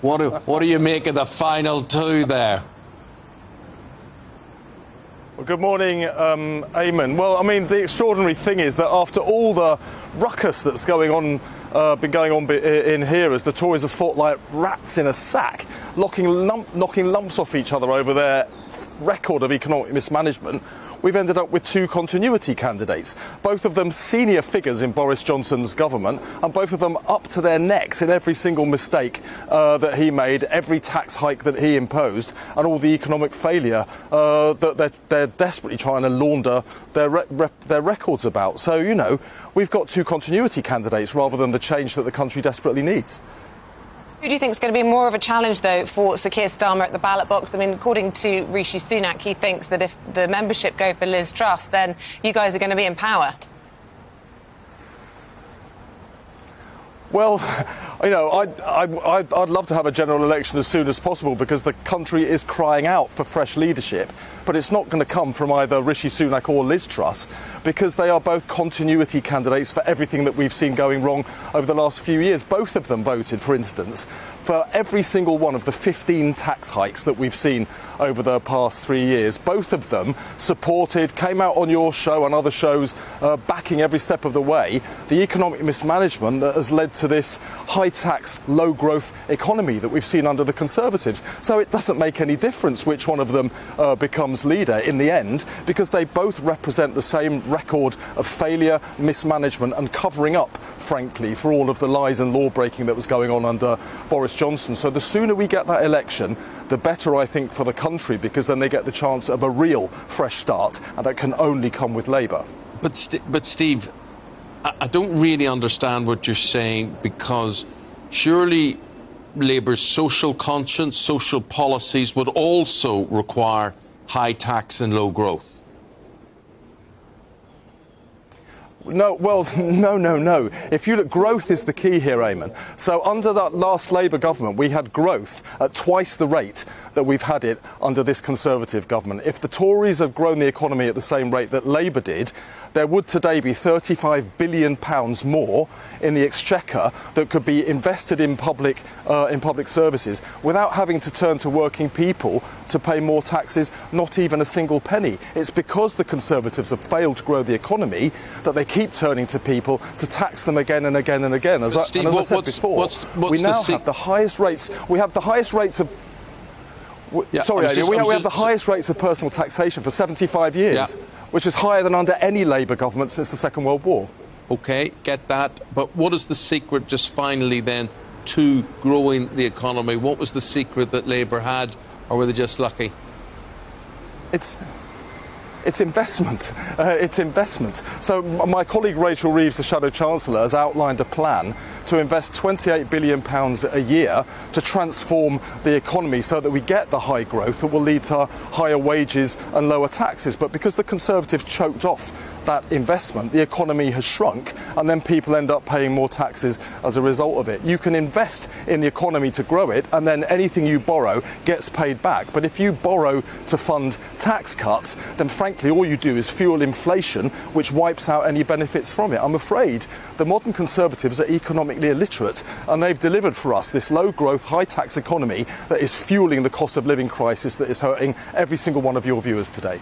What do you make of the final two there? Well, good morning, Eamon. Well, I mean, the extraordinary thing is that after all the ruckus that's been going on in here, as the Tories have fought like rats in a sack, knocking lumps off each other over their record of economic mismanagement, we've ended up with two continuity candidates, both of them senior figures in Boris Johnson's government, and both of them up to their necks in every single mistake that he made, every tax hike that he imposed, and all the economic failure that they're desperately trying to launder their records about. So, you know, we've got two continuity candidates rather than the change that the country desperately needs. Who do you think is going to be more of a challenge, though, for Sir Keir Starmer at the ballot box? I mean, according to Rishi Sunak, he thinks that if the membership go for Liz Truss, then you guys are going to be in power. Well, you know, I'd love to have a general election as soon as possible because the country is crying out for fresh leadership. But it's not going to come from either Rishi Sunak or Liz Truss because they are both continuity candidates for everything that we've seen going wrong over the last few years. Both of them voted, for instance, for every single one of the 15 tax hikes that we've seen over the past 3 years. Both of them came out on your show and other shows backing every step of the way the economic mismanagement that has led to this high-tax, low-growth economy that we've seen under the Conservatives. So it doesn't make any difference which one of them becomes leader in the end, because they both represent the same record of failure, mismanagement and covering up, frankly, for all of the lies and law-breaking that was going on under Boris Johnson. So the sooner we get that election, the better, I think, for the country, because then they get the chance of a real fresh start, and that can only come with Labour. But Steve, I don't really understand what you're saying, because surely Labour's social conscience, social policies would also require high tax and low growth. No, well, no. If you look, growth is the key here, Eamon. So under that last Labour government, we had growth at twice the rate that we've had it under this Conservative government. If the Tories have grown the economy at the same rate that Labour did, there would today be £35 billion more in the exchequer that could be invested in public services without having to turn to working people to pay more taxes, not even a single penny. It's because the Conservatives have failed to grow the economy that they keep turning to people to tax them again and again and again. As I said before, we now have the highest rates. We have the highest rates of. We have the highest rates of personal taxation for 75 years, which is higher than under any Labour government since the Second World War. OK, get that. But what is the secret, just finally then, to growing the economy? What was the secret that Labour had, or were they just lucky? It's investment. It's investment. So my colleague Rachel Reeves, the Shadow Chancellor, has outlined a plan to invest £28 billion a year to transform the economy so that we get the high growth that will lead to higher wages and lower taxes. But because the Conservatives choked off that investment, the economy has shrunk, and then people end up paying more taxes as a result of it. You can invest in the economy to grow it, and then anything you borrow gets paid back. But if you borrow to fund tax cuts, then frankly all you do is fuel inflation, which wipes out any benefits from it. I'm afraid the modern Conservatives are economically illiterate, and they've delivered for us this low growth, high tax economy that is fueling the cost of living crisis that is hurting every single one of your viewers today.